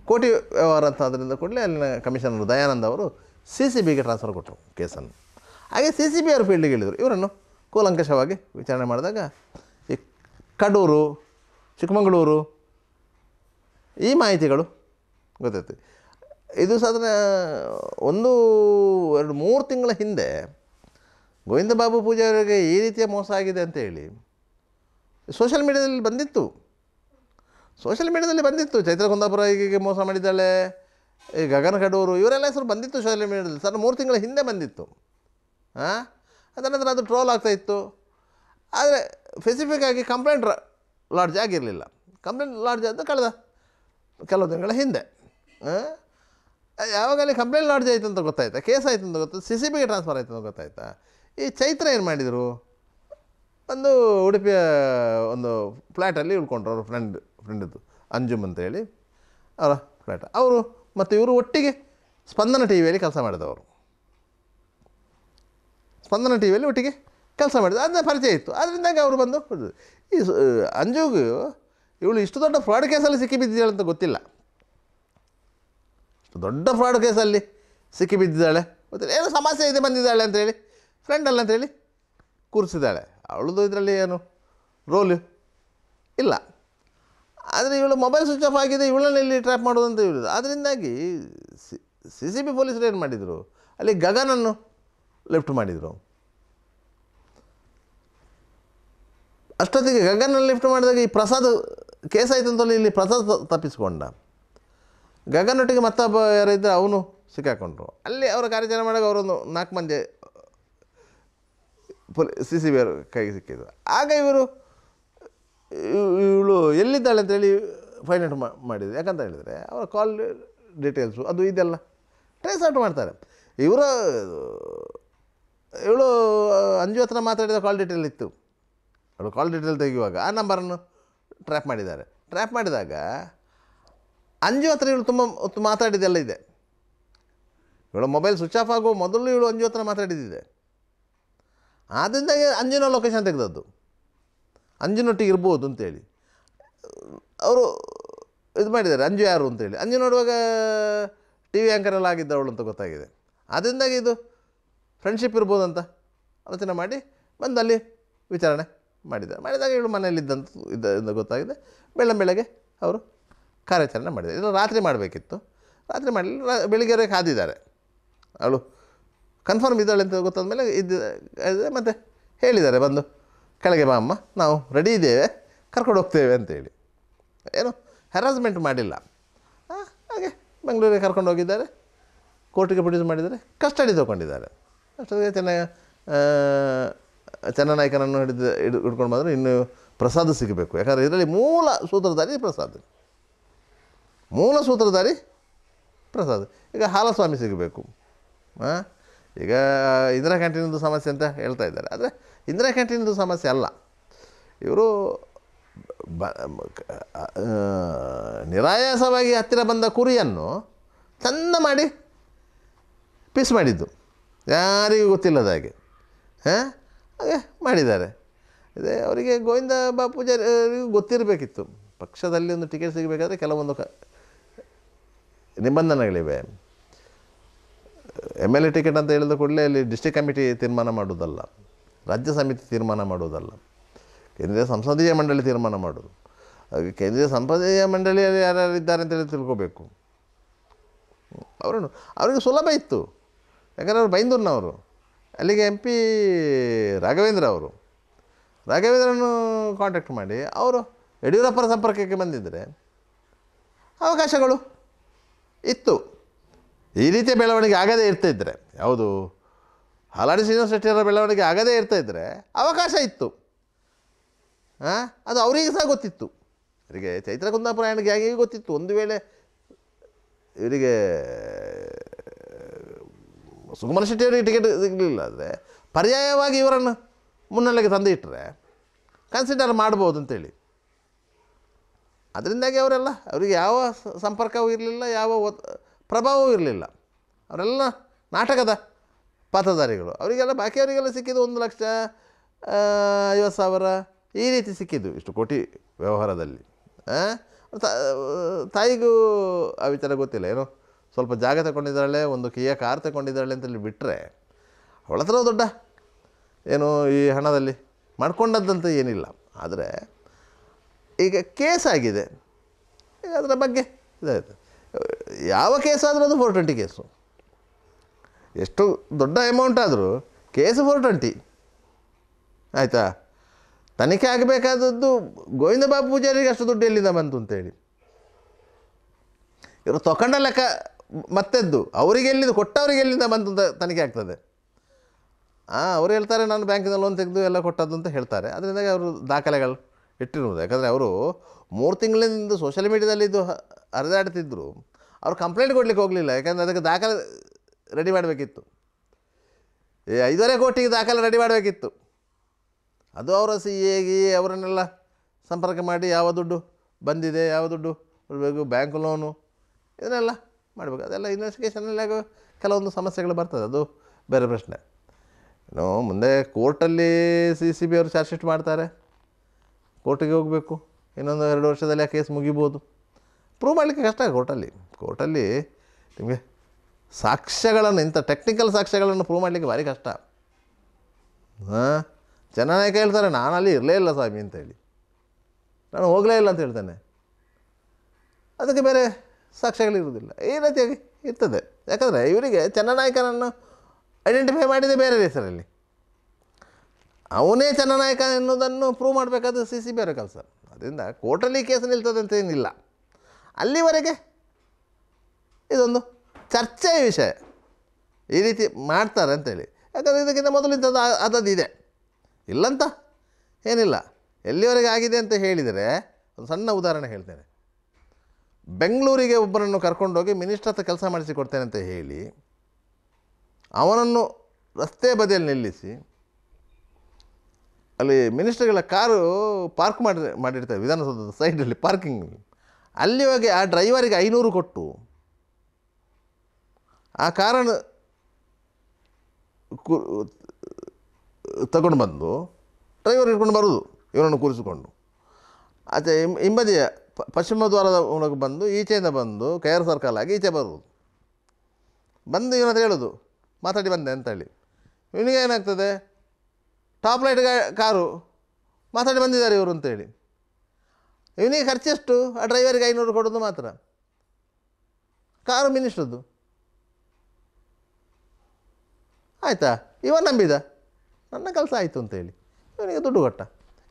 ಕೋಟಿ ವ್ಯವಹಾರ ಅಂತ ಅದರಿಂದ ಕೂಡಲೇ ಅಲ್ಲಿನ ಕಮಿಷನರ್ ದಯಾನಂದ್ ಅವರು CCBಗೆ ಟ್ರಾನ್ಸ್ಫರ್ ಕೊಟ್ಟರು ಕೇಸನ್ನು. ಹಾಗೆ CCB ಅವರು ಫೀಲ್ಡಿಗೆ ಹೇಳಿದರು. ಇವರನ್ನು ಕೂಲಂಕಷವಾಗಿ ವಿಚಾರಣೆ ಮಾಡಿದಾಗ ಈ ಕಡೂರು, ಚಿಕ್ಕಮಗಳೂರು ಈ ಮಾಹಿತಿಗಳು ಗೊತ್ತಾಯ್ತು. ಇದು ಸಾಧಾರಣ 1-2-3 ತಿಂಗಳ ಹಿಂದೆ ಗೋವಿಂದ ಬಾಬು ಪೂಜಾರಿಗೆ ಈ ರೀತಿಯ ಮೋಸ ಆಗಿದೆ ಅಂತೇಳಿ ಸೋಷಿಯಲ್ ಮೀಡಿಯಾದಲ್ಲಿ ಬಂದಿತ್ತು. ಚೈತ್ರ ಕುಂದಾಪುರ ಹೀಗೆ ಮೋಸ ಮಾಡಿದ್ದಾಳೆ, ಈ ಗಗನ ಕಡೂರು ಇವರೆಲ್ಲ ಹೆಸರು ಬಂದಿತ್ತು ಸೋಷಿಯಲ್ ಮೀಡಿಯಾದಲ್ಲಿ. ಸರ್ 3 ತಿಂಗಳ ಹಿಂದೆ ಬಂದಿತ್ತು. ಅದರ ನಂತರ ಅದು ಟ್ರೋಲ್ ಆಗ್ತಾಯಿತ್ತು. ಆದರೆ ಸ್ಪೆಸಿಫಿಕ್ ಆಗಿ ಕಂಪ್ಲೇಂಟ್ ಲಾಡ್ಜ್ ಆಗಿರಲಿಲ್ಲ. ಕಂಪ್ಲೇಂಟ್ ಲಾಡ್ಜ್ ಅಂತ ಕಳೆದ ಕೆಲವು ತಿಂಗಳ ಹಿಂದೆ ಯಾವಾಗಲೇ ಕಂಪ್ಲೇಂಟ್ ಲಾಡ್ಜ್ ಆಯಿತು ಅಂತ ಗೊತ್ತಾಯ್ತಾ, ಕೇಸ್ ಆಯಿತು ಅಂತ ಗೊತ್ತಾಯ್ತು, CCBಗೆ ಟ್ರಾನ್ಸ್ಫರ್ ಆಯಿತು ಅಂತ ಗೊತ್ತಾಯ್ತಾ. ಈ ಚೈತ್ರ ಏನು ಮಾಡಿದರು, ಒಂದು ಉಡುಪಿಯ ಒಂದು ಫ್ಲ್ಯಾಟಲ್ಲಿ ಉಳ್ಕೊಂಡ್ರು. ಅವ್ರ ಫ್ರೆಂಡದ್ದು ಅಂಜುಮ್ ಅಂತೇಳಿ ಅವರ ಫ್ಲ್ಯಾಟ್. ಅವರು ಮತ್ತು ಇವರು ಒಟ್ಟಿಗೆ ಸ್ಪಂದನ TVಯಲ್ಲಿ ಕೆಲಸ ಮಾಡಿದವರು. ಸ್ಪಂದನ TVಯಲ್ಲಿ ಒಟ್ಟಿಗೆ ಕೆಲಸ ಮಾಡಿದ್ರು. ಅದನ್ನ ಪರಿಚಯ ಇತ್ತು. ಅದರಿಂದಾಗಿ ಅವರು ಬಂದು ಈ ಅಂಜುಗೂ ಇವಳು ಇಷ್ಟು ದೊಡ್ಡ ಫ್ರಾಡ್ ಕೇಸಲ್ಲಿ ಸಿಕ್ಕಿಬಿದ್ದಿದ್ದಾಳೆ ಅಂತ ಗೊತ್ತಿಲ್ಲ. ಇಷ್ಟು ದೊಡ್ಡ ಫ್ರಾಡ್ ಕೇಸಲ್ಲಿ ಸಿಕ್ಕಿಬಿದ್ದಿದ್ದಾಳೆ ಗೊತ್ತಿಲ್ಲ. ಏನೋ ಸಮಸ್ಯೆ ಇದೆ ಬಂದಿದ್ದಾಳೆ ಅಂತೇಳಿ ಫ್ರೆಂಡ್ ಅಲ್ಲ ಅಂತೇಳಿ ಕೂರಿಸಿದ್ದಾಳೆ. ಅವಳದು ಇದರಲ್ಲಿ ಏನು ರೋಲು ಇಲ್ಲ. ಆದರೆ ಇವಳು ಮೊಬೈಲ್ ಸ್ವಿಚ್ ಆಫ್ ಆಗಿದೆ, ಇವಳನ್ನ ಇಲ್ಲಿ ಟ್ರ್ಯಾಪ್ ಮಾಡೋದು ಅಂತ ಹೇಳಿದ್ರು. ಅದರಿಂದಾಗಿ CCB ಪೊಲೀಸರು ಏನು ಮಾಡಿದರು, ಅಲ್ಲಿ ಗಗನನ್ನು ಲಿಫ್ಟ್ ಮಾಡಿದರು. ಅಷ್ಟೊತ್ತಿಗೆ ಗಗನ ಲಿಫ್ಟ್ ಮಾಡಿದಾಗ ಈ ಪ್ರಸಾದ್ ಕೇಸ್ ಆಯ್ತು ಅಂತಲ್ಲಿ ಇಲ್ಲಿ ಪ್ರಸಾದ್ ತಪ್ಪಿಸ್ಕೊಂಡ. ಗಗನೊಟ್ಟಿಗೆ ಮತ್ತೊಬ್ಬ ಯಾರಿದ್ದರೆ ಅವನು ಸಿಕ್ಕಾಕೊಂಡ್ರು. ಅಲ್ಲಿ ಅವರ ಕಾರ್ಯಾಚರಣೆ ಮಾಡುವಾಗ ಅವರೊಂದು 4 ಮಂದಿ CCB ಅವರು ಕೈಗೆ ಸಿಕ್ಕಿದ್ರು. ಆಗ ಇವಳು ಎಲ್ಲಿದ್ದಾಳೆ ಅಂತೇಳಿ ಫೈಂಡ್ ಔಟ್ ಮಾಡಿದ್ರು. ಯಾಕಂತ ಹೇಳಿದರೆ ಅವರ ಕಾಲ್ ಡೀಟೇಲ್ಸು ಅದು ಇದೆಲ್ಲ ಟ್ರೇಸ್ ಔಟ್ ಮಾಡ್ತಾರೆ. ಇವಳು ಅಂಜು ಹತ್ರ ಮಾತಾಡಿದ ಕಾಲ್ ಡೀಟೇಲ್ ಇತ್ತು. ಅವಳು ಕಾಲ್ ಡೀಟೇಲ್ ತೆಗೆಯುವಾಗ ಆ ನಂಬರನ್ನು ಟ್ರ್ಯಾಪ್ ಮಾಡಿದ್ದಾರೆ. ಟ್ರ್ಯಾಪ್ ಮಾಡಿದಾಗ ಅಂಜು ಹತ್ರ ಇವಳು ತುಂಬ ಹೊತ್ತು ಮಾತಾಡಿದ್ದೆಲ್ಲ ಇದೆ. ಇವಳು ಮೊಬೈಲ್ ಸ್ವಿಚ್ ಆಫ್ ಆಗುವ ಮೊದಲು ಇವಳು ಅಂಜು ಹತ್ರ ಮಾತಾಡಿದ್ದಿದೆ. ಆದ್ದರಿಂದಾಗಿ ಅಂಜಿನ ಲೊಕೇಶನ್ ತೆಗೆದದ್ದು, ಅಂಜಿನೊಟ್ಟಿಗೆ ಇರ್ಬೋದು ಅಂತೇಳಿ ಅವರು ಇದು ಮಾಡಿದ್ದಾರೆ. ಅಂಜು ಯಾರು ಅಂತೇಳಿ ಅಂಜು ನೋಡುವಾಗ TV ಆ್ಯಂಕರೆಲ್ಲ ಆಗಿದ್ದವಳು ಅಂತ ಗೊತ್ತಾಗಿದೆ. ಅದರಿಂದಾಗಿ ಇದು ಫ್ರೆಂಡ್ಶಿಪ್ ಇರ್ಬೋದು ಅಂತ ಆಲೋಚನೆ ಮಾಡಿ ಬಂದು ಅಲ್ಲಿ ವಿಚಾರಣೆ ಮಾಡಿದಾಗ ಇವಳು ಮನೆಯಲ್ಲಿದ್ದಂತ ಗೊತ್ತಾಗಿದೆ. ಬೆಳಗ್ಗೆ ಅವರು ಕಾರ್ಯಾಚರಣೆ ಮಾಡಿದ್ದಾರೆ. ಇಲ್ಲ ರಾತ್ರಿ ಮಾಡಬೇಕಿತ್ತು, ರಾತ್ರಿ ಮಾಡಲಿಲ್ಲ, ಬೆಳಿಗ್ಗೆ ಕಾದಿದ್ದಾರೆ. ಅವಳು ಕನ್ಫರ್ಮ್ ಇದ್ದಾಳೆ ಅಂತ ಗೊತ್ತಾದ ಮೇಲೆ ಮತ್ತು ಹೇಳಿದ್ದಾರೆ, ಬಂದು ಕೆಳಗೆ ಬಾ ಅಮ್ಮ, ನಾವು ರೆಡಿ ಇದ್ದೇವೆ, ಕರ್ಕೊಂಡು ಹೋಗ್ತೇವೆ ಅಂತೇಳಿ. ಏನು ಹ್ಯಾರಾಸ್ಮೆಂಟ್ ಮಾಡಿಲ್ಲ. ಹಾಗೆ ಬೆಂಗಳೂರಿಗೆ ಕರ್ಕೊಂಡು ಹೋಗಿದ್ದಾರೆ, ಕೋರ್ಟಿಗೆ ಪ್ರೊಡ್ಯೂಸ್ ಮಾಡಿದ್ದಾರೆ, ಕಸ್ಟಡಿ ತೊಗೊಂಡಿದ್ದಾರೆ. ಅಷ್ಟೊತ್ತಿಗೆ ಚೆನ್ನನಾಯ್ಕನನ್ನು ಹಿಡ್ಕೊಂಡು ಬಂದರು. ಇನ್ನು ಪ್ರಸಾದ್ ಸಿಗಬೇಕು. ಯಾಕಂದರೆ ಇದರಲ್ಲಿ ಮೂಲ ಸೂತ್ರಧಾರಿ ಪ್ರಸಾದ್. ಈಗ ಹಾಲಸ್ವಾಮಿ ಸಿಗಬೇಕು. ಈಗ ಇಂದಿರಾ ಕ್ಯಾಂಟೀನದು ಸಮಸ್ಯೆ ಅಂತ ಹೇಳ್ತಾ ಇದ್ದಾರೆ. ಆದರೆ ಇಂದಿರಾ ಕ್ಯಾಂಟೀನದು ಸಮಸ್ಯೆ ಅಲ್ಲ. ಇವರು ನಿರಾಯಾಸವಾಗಿ ಹತ್ತಿರ ಬಂದ ಕುರಿಯನ್ನು ಚೆಂದ ಮಾಡಿ ಪೀಸ್ ಮಾಡಿದ್ದು, ಯಾರಿಗೂ ಗೊತ್ತಿಲ್ಲದ ಹಾಗೆ ಹಾಗೆ ಮಾಡಿದ್ದಾರೆ. ಇದೇ ಅವರಿಗೆ ಗೋವಿಂದ ಬಾಪೂಜಾರಿಗೂ ಗೊತ್ತಿರಬೇಕಿತ್ತು. ಪಕ್ಷದಲ್ಲಿ ಒಂದು ಟಿಕೆಟ್ ಸಿಗಬೇಕಾದ್ರೆ ಕೆಲವೊಂದು ನಿಬಂಧನೆಗಳಿವೆ. MLA ಟಿಕೆಟ್ ಅಂತ ಹೇಳಿದ ಕೂಡಲೇ ಅಲ್ಲಿ ಡಿಸ್ಟ್ರಿಕ್ಟ್ ಕಮಿಟಿ ತೀರ್ಮಾನ ಮಾಡೋದಲ್ಲ, ರಾಜ್ಯ ಸಮಿತಿ ತೀರ್ಮಾನ ಮಾಡೋದಲ್ಲ, ಕೇಂದ್ರೀಯ ಸಂಸದೀಯ ಮಂಡಳಿ ತೀರ್ಮಾನ ಮಾಡೋದು. ಹಾಗೆ ಕೇಂದ್ರೀಯ ಸಂಸದೀಯ ಮಂಡಳಿಯಲ್ಲಿ ಯಾರ್ಯಾರಿದ್ದಾರೆ ಅಂತೇಳಿ ತಿಳ್ಕೋಬೇಕು. ಅವರಿಗೆ ಸುಲಭ ಇತ್ತು. ಯಾಕಂದರೆ ಅವರು ಬೈಂದೂರಿನವರು. ಅಲ್ಲಿಗೆ MP ರಾಘವೇಂದ್ರನ್ನು ಕಾಂಟ್ಯಾಕ್ಟ್ ಮಾಡಿ ಅವರು ಯಡಿಯೂರಪ್ಪರ ಸಂಪರ್ಕಕ್ಕೆ ಬಂದಿದ್ದರೆ ಅವಕಾಶಗಳು ಇತ್ತು. ಈ ರೀತಿಯ ಬೆಳವಣಿಗೆ ಆಗದೇ ಇರ್ತಾಯಿದ್ರೆ, ಯಾವುದು ಹಾಲಾಡಿ ಶ್ರೀನಿವಾಸ ಶೆಟ್ಟಿಯವರ ಬೆಳವಣಿಗೆ ಆಗದೇ ಇರ್ತಾಯಿದ್ರೆ ಅವಕಾಶ ಇತ್ತು. ಅದು ಅವರಿಗೆ ಸಹ ಗೊತ್ತಿತ್ತು. ಇವರಿಗೆ ಚೈತ್ರ ಕುಂದಾಪುರ ಗ್ಯಾಂಗಿಗೆ ಗೊತ್ತಿತ್ತು. ಒಂದು ವೇಳೆ ಇವರಿಗೆ ಸುಕುಮಾರ್ ಶೆಟ್ಟಿಯವರಿಗೆ ಟಿಕೆಟ್ ಸಿಗಲಿಲ್ಲ ಆದರೆ ಪರ್ಯಾಯವಾಗಿ ಇವರನ್ನು ಮುನ್ನೆಲೆಗೆ ತಂದು ಇಟ್ಟರೆ ಕನ್ಸಿಡರ್ ಮಾಡ್ಬೋದು ಅಂತೇಳಿ. ಅದರಿಂದಾಗಿ ಅವರಿಗೆ ಯಾವ ಸಂಪರ್ಕವೂ ಇರಲಿಲ್ಲ, ಯಾವ ಪ್ರಭಾವವೂ ಇರಲಿಲ್ಲ. ಅವರೆಲ್ಲ ನಾಟಕದ ಪಾತ್ರಧಾರಿಗಳು. ಅವರಿಗೆಲ್ಲ ಬಾಕಿಯವರಿಗೆಲ್ಲ ಸಿಕ್ಕಿದ್ದು 1,50,000 ಈ ರೀತಿ ಸಿಕ್ಕಿದ್ದು, ಇಷ್ಟು ಕೋಟಿ ವ್ಯವಹಾರದಲ್ಲಿ. ತಾಯಿಗೂ ಆ ವಿಚಾರ ಗೊತ್ತಿಲ್ಲ. ಏನೋ ಸ್ವಲ್ಪ ಜಾಗ ತಗೊಂಡಿದ್ದಾಳೆ, ಒಂದು ಕಿಯಾ ಕಾರ್ ತಗೊಂಡಿದ್ದಾಳೆ ಅಂತೇಳಿ ಬಿಟ್ಟರೆ ಅವಳ ಹತ್ರ ದೊಡ್ಡ ಏನು ಈ ಹಣದಲ್ಲಿ ಮಾಡ್ಕೊಂಡದ್ದಂತ ಏನಿಲ್ಲ. ಆದರೆ ಈಗ ಕೇಸ್ ಆಗಿದೆ, ಈಗ ಅದರ ಬಗ್ಗೆ ಇದಾಯಿತು. ಯಾವ ಕೇಸ್ ಆದರೂ ಅದು 420 ಕೇಸು. ಎಷ್ಟು ದೊಡ್ಡ ಅಮೌಂಟ್ ಆದರೂ ಕೇಸು 420 ಆಯಿತಾ. ತನಿಖೆ ಆಗಬೇಕಾದದ್ದು ಗೋವಿಂದ ಬಾಬು ಪೂಜಾರಿಗೆ ಅಷ್ಟು ದುಡ್ಡು ಎಲ್ಲಿಂದ ಬಂತು ಅಂತೇಳಿ ಇವರು ತಗೊಂಡ ಲೆಕ್ಕ ಮತ್ತೆದ್ದು ಅವರಿಗೆ ಎಲ್ಲಿಂದ ಕೊಟ್ಟವರಿಗೆ ಎಲ್ಲಿಂದ ಬಂತು ಅಂತ ತನಿಖೆ ಆಗ್ತದೆ. ಅವ್ರು ಹೇಳ್ತಾರೆ ನಾನು ಬ್ಯಾಂಕಿನಲ್ಲಿ ಲೋನ್ ತೆಗೆದು ಎಲ್ಲ ಕೊಟ್ಟದ್ದು ಅಂತ ಹೇಳ್ತಾರೆ. ಅದರಿಂದಾಗಿ ಅವರು ದಾಖಲೆಗಳು ಇಟ್ಟಿರುವುದು. ಯಾಕಂದರೆ ಅವರು 3 ತಿಂಗಳಿಂದ ಸೋಷಿಯಲ್ ಮೀಡಿಯಾದಲ್ಲಿ ಇದು ಹರಿದಾಡ್ತಿದ್ರು. ಅವ್ರು ಕಂಪ್ಲೇಂಟ್ ಕೊಡಲಿಕ್ಕೆ ಹೋಗಲಿಲ್ಲ. ಯಾಕಂದರೆ ಅದಕ್ಕೆ ದಾಖಲೆ ರೆಡಿ ಮಾಡಬೇಕಿತ್ತು. 5.5 ಕೋಟಿಗೆ ದಾಖಲೆ ರೆಡಿ ಮಾಡಬೇಕಿತ್ತು. ಅದು ಅವರ CA ಅವರನ್ನೆಲ್ಲ ಸಂಪರ್ಕ ಮಾಡಿ ಯಾವ ದುಡ್ಡು ಬಂದಿದೆ, ಯಾವ ದುಡ್ಡು ಕೊಡಬೇಕು, ಬ್ಯಾಂಕ್ ಲೋನು ಇದನ್ನೆಲ್ಲ ಮಾಡಬೇಕು. ಅದೆಲ್ಲ ಇನ್ವೆಸ್ಟಿಗೇಷನಲ್ಲಿ ಕೆಲವೊಂದು ಸಮಸ್ಯೆಗಳು ಬರ್ತದೆ, ಅದು ಬೇರೆ ಪ್ರಶ್ನೆ. ಇನ್ನು ಮುಂದೆ ಕೋರ್ಟಲ್ಲಿ CCB ಅವರು ಚಾರ್ಜ್ ಶೀಟ್ ಮಾಡ್ತಾರೆ, ಕೋರ್ಟಿಗೆ ಹೋಗಬೇಕು, ಇನ್ನೊಂದು 2 ವರ್ಷದಲ್ಲಿ ಆ ಕೇಸ್ ಮುಗಿಬೋದು. ಪ್ರೂವ್ ಮಾಡಲಿಕ್ಕೆ ಕಷ್ಟ ಕೋರ್ಟಲ್ಲಿ ನಿಮಗೆ ಸಾಕ್ಷ್ಯಗಳನ್ನು ಇಂಥ ಟೆಕ್ನಿಕಲ್ ಸಾಕ್ಷ್ಯಗಳನ್ನು ಪ್ರೂವ್ ಮಾಡಲಿಕ್ಕೆ ಭಾರಿ ಕಷ್ಟ. ಜನನಾಯಕ ಹೇಳ್ತಾರೆ ನಾನು ಅಲ್ಲಿ ಇರಲೇ ಇಲ್ಲ ಸ್ವಾಮಿ ಅಂತೇಳಿ, ನಾನು ಹೋಗಲೇ ಇಲ್ಲ ಅಂತ ಹೇಳ್ತೇನೆ. ಅದಕ್ಕೆ ಬೇರೆ ಸಾಕ್ಷ್ಯಗಳಿರುವುದಿಲ್ಲ. ಈ ರೀತಿಯಾಗಿ ಇರ್ತದೆ. ಯಾಕಂದರೆ ಇವರಿಗೆ ಚನ್ನನಾಯಕನನ್ನು ಐಡೆಂಟಿಫೈ ಮಾಡಿದೆ ಬೇರೆ ಹೆಸರಲ್ಲಿ, ಅವನೇ ಚನ್ನನಾಯಕ ಎನ್ನುವುದನ್ನು ಪ್ರೂವ್ ಮಾಡಬೇಕಾದ್ರೆ CCB ಅವರ ಕೆಲಸ. ಅದರಿಂದ ಕೋರ್ಟಲ್ಲಿ ಕೇಸ್ ನಿಲ್ತದೆ ಅಂತ ಏನಿಲ್ಲ. ಅಲ್ಲಿವರೆಗೆ ಇದೊಂದು ಚರ್ಚೆಯ ವಿಷಯ, ಈ ರೀತಿ ಮಾಡ್ತಾರೆ ಅಂತೇಳಿ. ಯಾಕಂದರೆ ಇದಕ್ಕಿಂತ ಮೊದಲು ಇಂಥದ್ದು ಅದದಿದೆ, ಇಲ್ಲಂತ ಏನಿಲ್ಲ. ಎಲ್ಲಿವರೆಗೆ ಆಗಿದೆ ಅಂತ ಹೇಳಿದರೆ ಒಂದು ಸಣ್ಣ ಉದಾಹರಣೆ ಹೇಳ್ತೇನೆ. ಬೆಂಗಳೂರಿಗೆ ಒಬ್ಬರನ್ನು ಕರ್ಕೊಂಡೋಗಿ ಮಿನಿಸ್ಟರ್ ಹತ್ರ ಕೆಲಸ ಮಾಡಿಸಿಕೊಡ್ತೇನೆ ಅಂತ ಹೇಳಿ ಅವನನ್ನು ರಸ್ತೆ ಬದಿಯಲ್ಲಿ ನಿಲ್ಲಿಸಿ, ಅಲ್ಲಿ ಮಿನಿಸ್ಟರ್ಗಳ ಕಾರು ಪಾರ್ಕ್ ಮಾಡಿರ್ತಾರೆ ವಿಧಾನಸೌಧದ ಸೈಡಲ್ಲಿ ಪಾರ್ಕಿಂಗ್. ಅಲ್ಲಿ ಹೋಗಿ ಆ ಡ್ರೈವರಿಗೆ 500 ಕೊಟ್ಟು ಆ ಕಾರನ್ನು ತಗೊಂಡು ಬಂದು ಡ್ರೈವರ್ ಹಿಡ್ಕೊಂಡು ಬರೋದು, ಇವನನ್ನು ಕೂರಿಸಿಕೊಂಡು ಆಚೆ ಹಿಂಬದಿಯ ಪಶ್ಚಿಮ ದ್ವಾರದ ಮೂಲಕ ಬಂದು ಈಚೆಯಿಂದ ಬಂದು KR ಸರ್ಕಲ್ ಆಗಿ ಈಚೆ ಬರುವುದು. ಬಂದು ಇವನ ಹತ್ರ ಹೇಳೋದು ಮಾತಾಡಿ ಬಂದೆ ಅಂತೇಳಿ. ಇವನಿಗೆ ಏನಾಗ್ತದೆ, ಟಾಪ್ ಲೈಟ್ ಕಾರು ಮಾತಾಡಿ ಬಂದಿದ್ದಾರೆ ಇವರು ಅಂತೇಳಿ. ಇವನಿಗೆ ಖರ್ಚೆಷ್ಟು, ಆ ಡ್ರೈವರಿಗೆ 500 ಕೊಡೋದು ಮಾತ್ರ. ಕಾರು ಮಿನಿಸ್ಟ್ರದ್ದು ಆಯಿತಾ, ಇವ ನಂಬಿದ ನನ್ನ ಕೆಲಸ ಆಯಿತು ಅಂತೇಳಿ ಇವನಿಗೆ ದುಡ್ಡು ಕೊಟ್ಟ.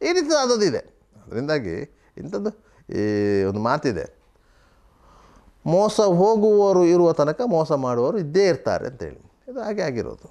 ಈ ರೀತಿ ಆದದಿದೆ. ಅದರಿಂದಾಗಿ ಇಂಥದ್ದು ಈ ಒಂದು ಮಾತಿದೆ, ಮೋಸ ಹೋಗುವವರು ಇರುವ ತನಕ ಮೋಸ ಮಾಡುವವರು ಇದ್ದೇ ಇರ್ತಾರೆ ಅಂತೇಳಿ. ಇದು ಹಾಗೆ ಆಗಿರೋದು.